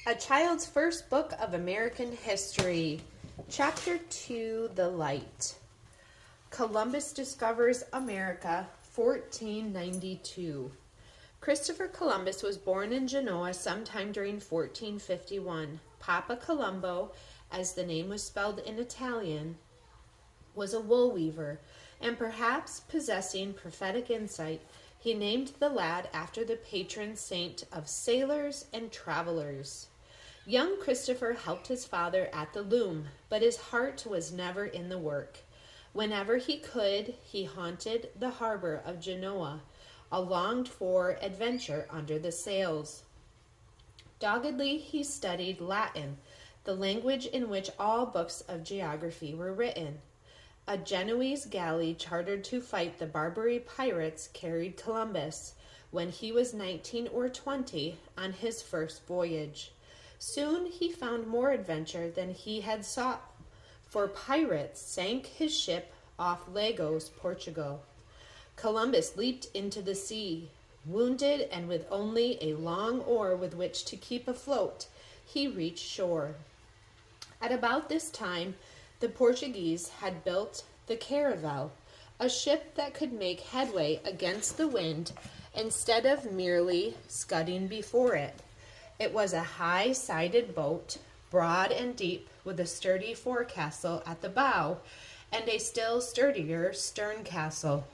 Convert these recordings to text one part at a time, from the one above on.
A Child's First Book of American History. Chapter 2, The Light. Columbus discovers America, 1492. Christopher Columbus was born in Genoa sometime during 1451. Papa Colombo, as the name was spelled in Italian, was a wool weaver, and perhaps possessing prophetic insight, he named the lad after the patron saint of sailors and travelers. Young Christopher helped his father at the loom, but his heart was never in the work. Whenever he could, he haunted the harbor of Genoa, a longed-for adventure under the sails. Doggedly, he studied Latin, the language in which all books of geography were written. A Genoese galley chartered to fight the Barbary pirates carried Columbus, when he was 19 or 20, on his first voyage. Soon he found more adventure than he had sought, for pirates sank his ship off Lagos, Portugal. Columbus leaped into the sea. Wounded and with only a long oar with which to keep afloat, he reached shore. At about this time, the Portuguese had built the caravel, a ship that could make headway against the wind instead of merely scudding before it. It was a high-sided boat, broad and deep, with a sturdy forecastle at the bow and a still sturdier stern castle.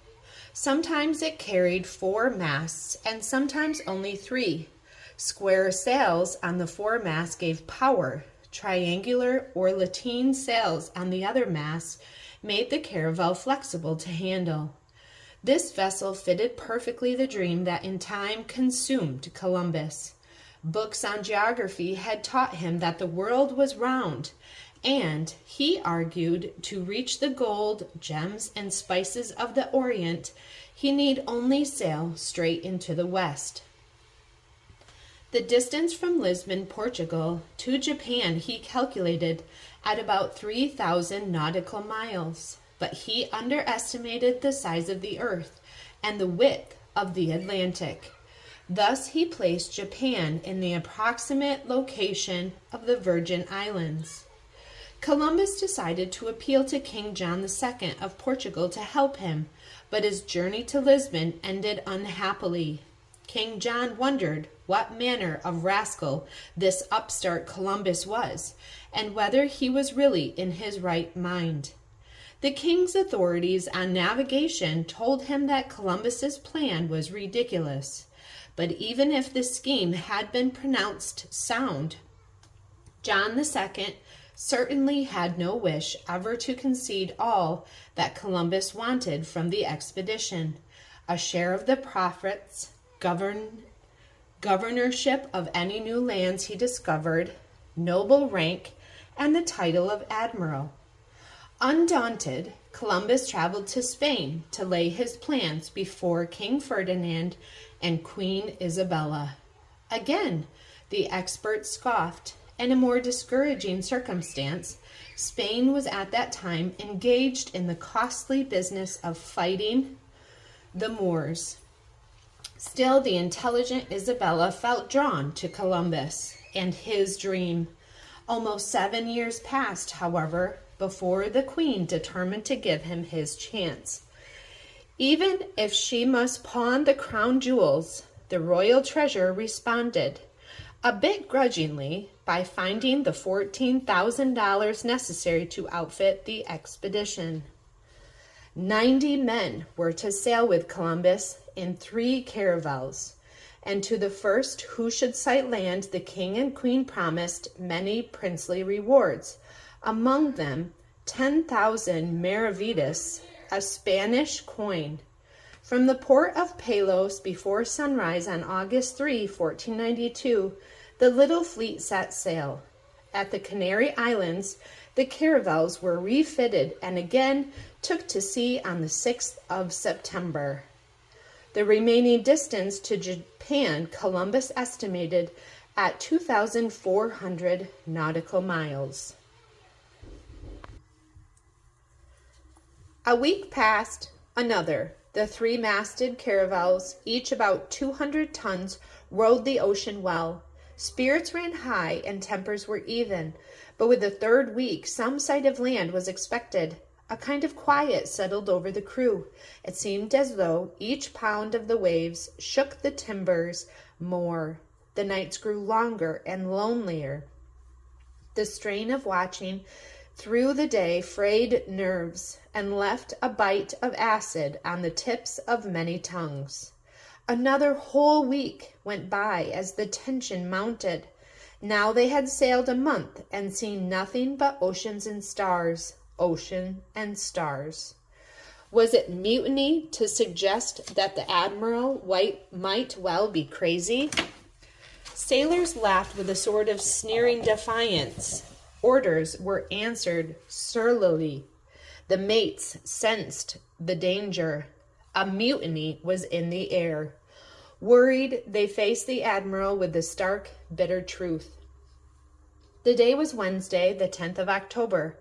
Sometimes it carried 4 masts and sometimes only 3. Square sails on the foremast gave power. Triangular or lateen sails on the other masts made the caravel flexible to handle. This vessel fitted perfectly the dream that in time consumed Columbus. Books on geography had taught him that the world was round, and he argued to reach the gold, gems, and spices of the Orient, he need only sail straight into the west. The distance from Lisbon, Portugal, to Japan he calculated at about 3,000 nautical miles, but he underestimated the size of the earth and the width of the Atlantic. Thus he placed Japan in the approximate location of the Virgin Islands. Columbus decided to appeal to King John II of Portugal to help him, but his journey to Lisbon ended unhappily. King John wondered what manner of rascal this upstart Columbus was, and whether he was really in his right mind. The king's authorities on navigation told him that Columbus's plan was ridiculous. But even if the scheme had been pronounced sound, John II certainly had no wish ever to concede all that Columbus wanted from the expedition: a share of the profits, governorship of any new lands he discovered, noble rank, and the title of admiral. Undaunted, Columbus traveled to Spain to lay his plans before King Ferdinand and Queen Isabella. Again, the experts scoffed. In a more discouraging circumstance, Spain was at that time engaged in the costly business of fighting the Moors. Still, the intelligent Isabella felt drawn to Columbus and his dream. Almost 7 years passed, however, before the Queen determined to give him his chance. Even if she must pawn the crown jewels, the royal treasurer responded, a bit grudgingly, by finding the $14,000 necessary to outfit the expedition. 90 men were to sail with Columbus in 3 caravels, and to the first who should sight land the king and queen promised many princely rewards, among them 10,000 maravedis, a Spanish coin. From the port of Palos before sunrise on August 3, 1492, the little fleet set sail. At the Canary Islands, the caravels were refitted and again took to sea on the 6th of September. The remaining distance to Japan Columbus estimated at 2,400 nautical miles. A week passed, another. The 3-masted caravels, each about 200 tons, rode the ocean well. Spirits ran high and tempers were even, but with the third week some sight of land was expected. A kind of quiet settled over the crew. It seemed as though each pound of the waves shook the timbers more. The nights grew longer and lonelier. The strain of watching through the day frayed nerves and left a bite of acid on the tips of many tongues. Another whole week went by as the tension mounted. Now they had sailed a month and seen nothing but oceans and stars, ocean and stars. Was it mutiny to suggest that the Admiral might well be crazy? Sailors laughed with a sort of sneering defiance. Orders were answered surlily. The mates sensed the danger. A mutiny was in the air. Worried, they faced the Admiral with the stark, bitter truth. The day was Wednesday, the 10th of October.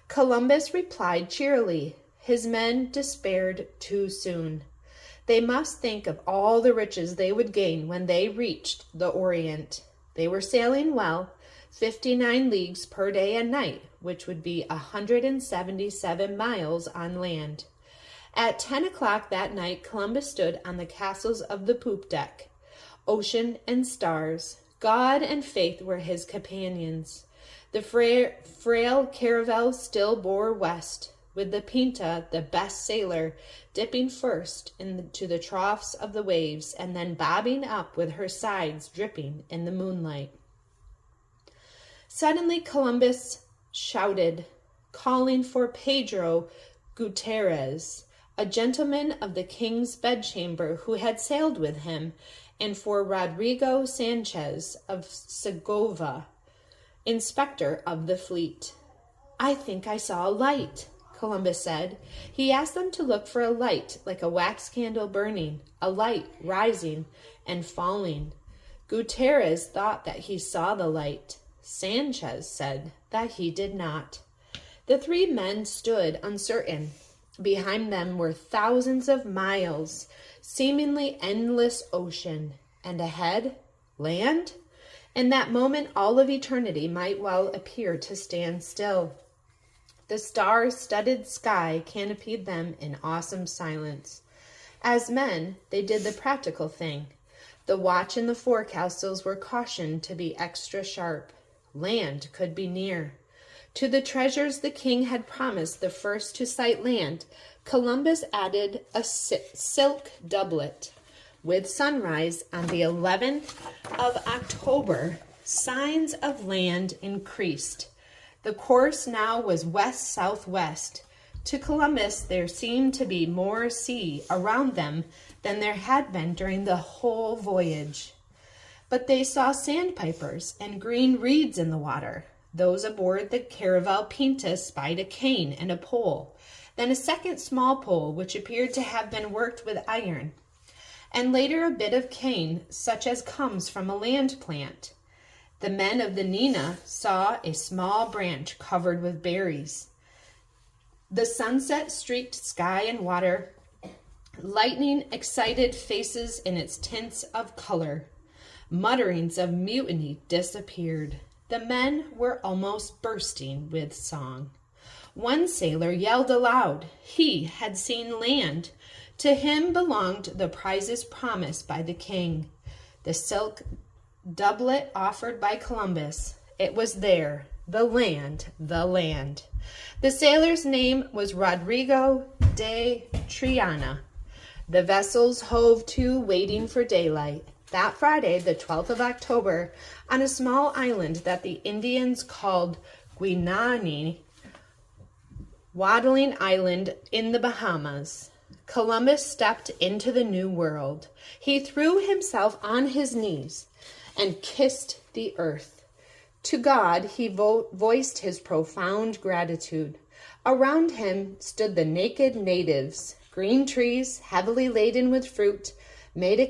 Columbus replied cheerily. His men despaired too soon. They must think of all the riches they would gain when they reached the Orient. They were sailing well, 59 leagues per day and night, which would be 177 miles on land. At 10 o'clock that night, Columbus stood on the castles of the poop deck. Ocean and stars, God and faith were his companions. The frail caravel still bore west, with the Pinta, the best sailor, dipping first into the troughs of the waves and then bobbing up with her sides dripping in the moonlight. Suddenly Columbus shouted, calling for Pedro Gutierrez, a gentleman of the king's bedchamber who had sailed with him, and for Rodrigo Sanchez of Segovia, inspector of the fleet. "I think I saw a light," Columbus said. He asked them to look for a light like a wax candle burning, a light rising and falling. Gutierrez thought that he saw the light. Sanchez said that he did not. The three men stood uncertain. Behind them were thousands of miles, seemingly endless ocean, and ahead, land. In that moment, all of eternity might well appear to stand still. The star-studded sky canopied them in awesome silence. As men, they did the practical thing. The watch in the forecastles were cautioned to be extra sharp. Land could be near. To the treasures the king had promised the first to sight land, Columbus added a silk doublet. With sunrise on the 11th of October, signs of land increased. The course now was west-southwest. To Columbus, there seemed to be more sea around them than there had been during the whole voyage. But they saw sandpipers and green reeds in the water. Those aboard the caravel Pinta spied a cane and a pole, then a second small pole which appeared to have been worked with iron, and later a bit of cane such as comes from a land plant. The men of the Nina saw a small branch covered with berries. The sunset streaked sky and water, lightning excited faces in its tints of color. Mutterings of mutiny disappeared. The men were almost bursting with song. One sailor yelled aloud. He had seen land. To him belonged the prizes promised by the king, the silk doublet offered by Columbus. It was there, the land, the land. The sailor's name was Rodrigo de Triana. The vessels hove to, waiting for daylight. That Friday, the 12th of October, on a small island that the Indians called Guinani, Waddling Island in the Bahamas, Columbus stepped into the new world. He threw himself on his knees and kissed the earth. To God, he voiced his profound gratitude. Around him stood the naked natives. Green trees, heavily laden with fruit, made a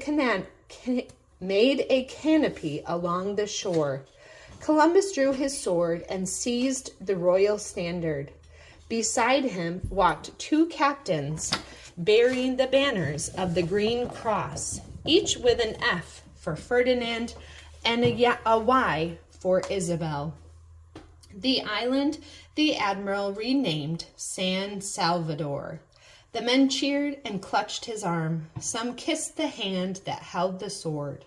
canopy along the shore. Columbus drew his sword and seized the royal standard. Beside him walked two captains bearing the banners of the Green Cross, each with an F for Ferdinand and a Y for Isabel. The island the admiral renamed San Salvador. The men cheered and clutched his arm. Some kissed the hand that held the sword.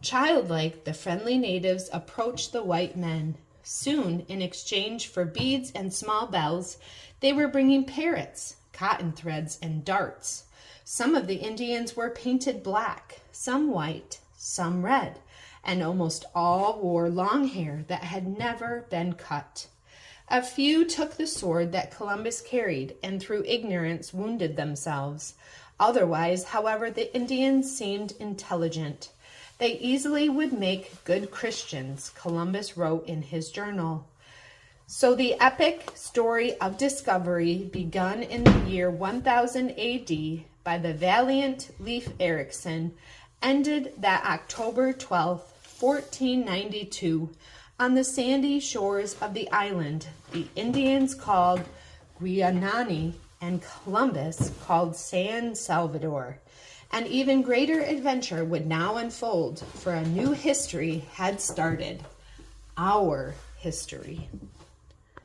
Childlike, the friendly natives approached the white men. Soon, in exchange for beads and small bells, they were bringing parrots, cotton threads, and darts. Some of the Indians were painted black, some white, some red, and almost all wore long hair that had never been cut. A few took the sword that Columbus carried and through ignorance wounded themselves. Otherwise, however, the Indians seemed intelligent. They easily would make good Christians, Columbus wrote in his journal. So the epic story of discovery begun in the year 1000 AD by the valiant Leif Erikson ended that October 12th, 1492, on the sandy shores of the island the Indians called Guianani and Columbus called San Salvador. An even greater adventure would now unfold, for a new history had started. Our history.